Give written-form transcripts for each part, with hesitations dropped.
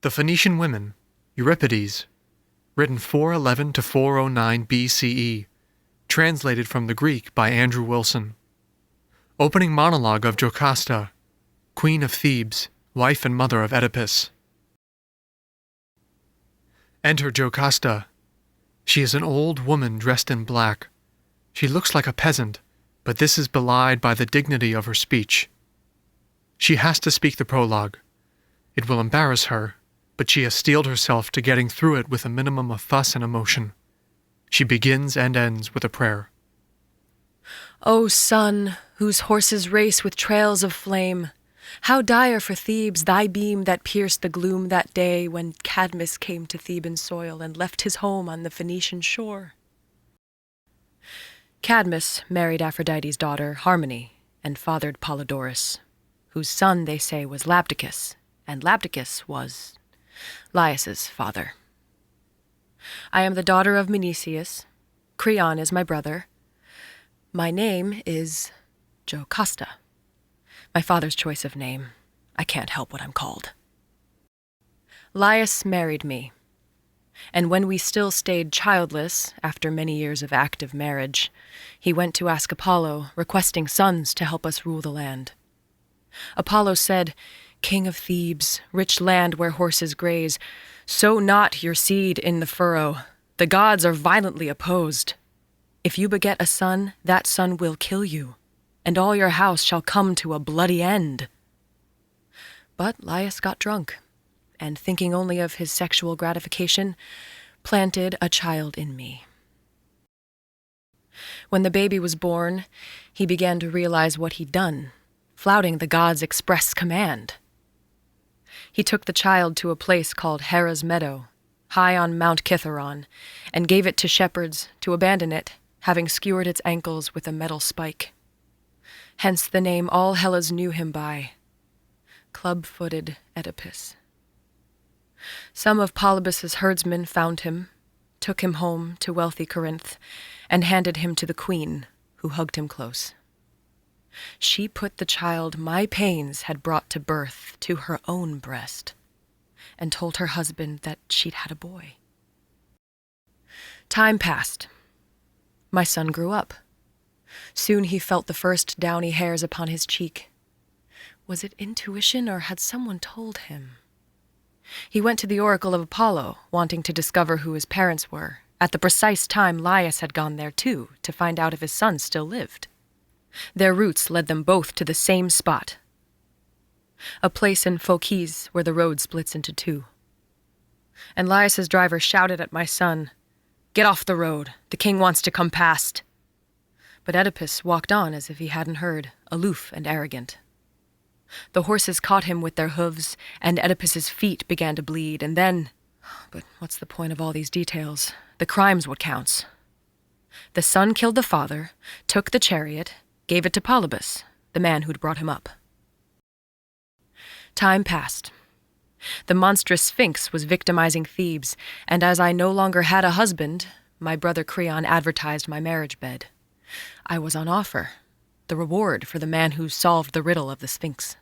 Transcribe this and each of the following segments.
The Phoenician Women, Euripides, written 411 to 409 BCE, translated from the Greek by Andrew Wilson. Opening monologue of Jocasta, Queen of Thebes, wife and mother of Oedipus. Enter Jocasta. She is an old woman dressed in black. She looks like a peasant, but this is belied by the dignity of her speech. She has to speak the prologue. It will embarrass her, but she has steeled herself to getting through it with a minimum of fuss and emotion. She begins and ends with a prayer. O sun, whose horses race with trails of flame, how dire for Thebes thy beam that pierced the gloom that day when Cadmus came to Theban soil and left his home on the Phoenician shore. Cadmus married Aphrodite's daughter, Harmony, and fathered Polydorus, whose son, they say, was Labdacus, and Labdacus was Laius's father. I am the daughter of Menecius. Creon is my brother. My name is Jocasta. My father's choice of name. I can't help what I'm called. Laius married me, and when we still stayed childless after many years of active marriage, he went to ask Apollo, requesting sons to help us rule the land. Apollo said, "King of Thebes, rich land where horses graze, sow not your seed in the furrow. The gods are violently opposed. If you beget a son, that son will kill you, and all your house shall come to a bloody end." But Laius got drunk, and thinking only of his sexual gratification, planted a child in me. When the baby was born, he began to realize what he'd done, flouting the gods' express command. He took the child to a place called Hera's Meadow, high on Mount Kithaeron, and gave it to shepherds to abandon it, having skewered its ankles with a metal spike. Hence the name all Hellas knew him by, club-footed Oedipus. Some of Polybus's herdsmen found him, took him home to wealthy Corinth, and handed him to the queen, who hugged him close. She put the child my pains had brought to birth to her own breast, and told her husband that she'd had a boy. Time passed. My son grew up. Soon he felt the first downy hairs upon his cheek. Was it intuition, or had someone told him? He went to the oracle of Apollo, wanting to discover who his parents were. At the precise time, Laius had gone there too, to find out if his son still lived. Their routes led them both to the same spot, a place in Phocis where the road splits into two. And Laius's driver shouted at my son, "Get off the road, the king wants to come past." But Oedipus walked on as if he hadn't heard, aloof and arrogant. The horses caught him with their hooves, and Oedipus's feet began to bleed, and then... But what's the point of all these details? The crime's what counts. The son killed the father, took the chariot, gave it to Polybus, the man who'd brought him up. Time passed. The monstrous Sphinx was victimizing Thebes, and as I no longer had a husband, my brother Creon advertised my marriage bed. I was on offer, the reward for the man who solved the riddle of the Sphinx.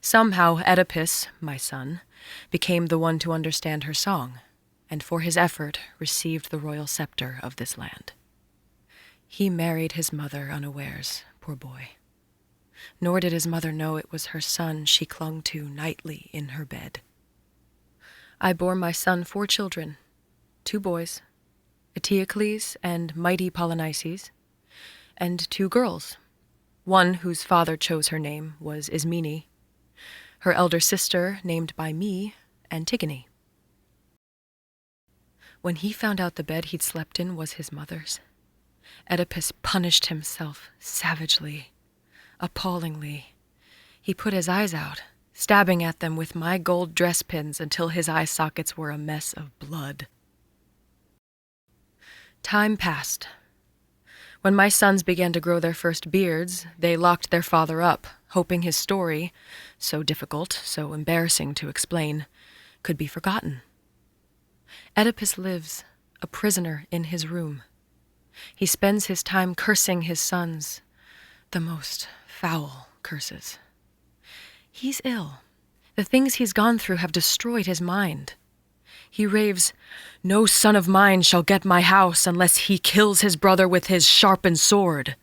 Somehow Oedipus, my son, became the one to understand her song, and for his effort received the royal scepter of this land. He married his mother unawares, poor boy. Nor did his mother know it was her son she clung to nightly in her bed. I bore my son 4 children, 2 boys, Eteocles and mighty Polynices, and 2 girls. One, whose father chose her name, was Ismene, her elder sister, named by me, Antigone. When he found out the bed he'd slept in was his mother's, Oedipus punished himself savagely, appallingly. He put his eyes out, stabbing at them with my gold dress pins until his eye sockets were a mess of blood. Time passed. When my sons began to grow their first beards, they locked their father up, hoping his story, so difficult, so embarrassing to explain, could be forgotten. Oedipus lives, a prisoner in his room. He spends his time cursing his sons, the most foul curses. He's ill, The things he's gone through have destroyed his mind. He raves, "No son of mine shall get my house unless he kills his brother with his sharpened sword."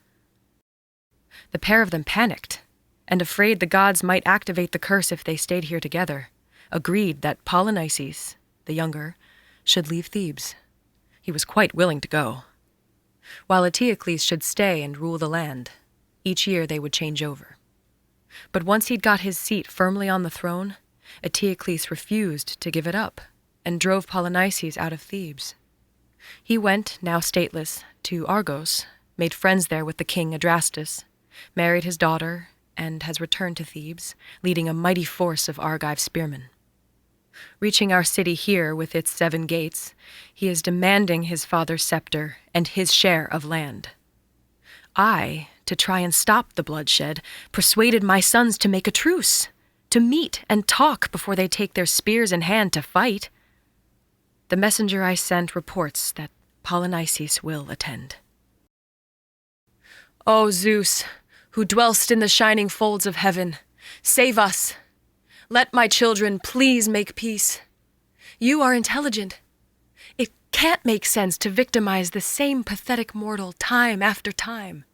The pair of them panicked, and afraid the gods might activate the curse if they stayed here together, agreed that Polynices, the younger, should leave Thebes. He was quite willing to go, while Eteocles should stay and rule the land. Each year they would change over. But once he'd got his seat firmly on the throne, Eteocles refused to give it up and drove Polynices out of Thebes. He went, now stateless, to Argos, made friends there with the king Adrastus, married his daughter, and has returned to Thebes, leading a mighty force of Argive spearmen. Reaching our city here with its 7 gates, he is demanding his father's scepter and his share of land. I, to try and stop the bloodshed, persuaded my sons to make a truce, to meet and talk before they take their spears in hand to fight. The messenger I sent reports that Polynices will attend. O Zeus, who dwellst in the shining folds of heaven, save us. Let my children please make peace. You are intelligent. It can't make sense to victimize the same pathetic mortal time after time.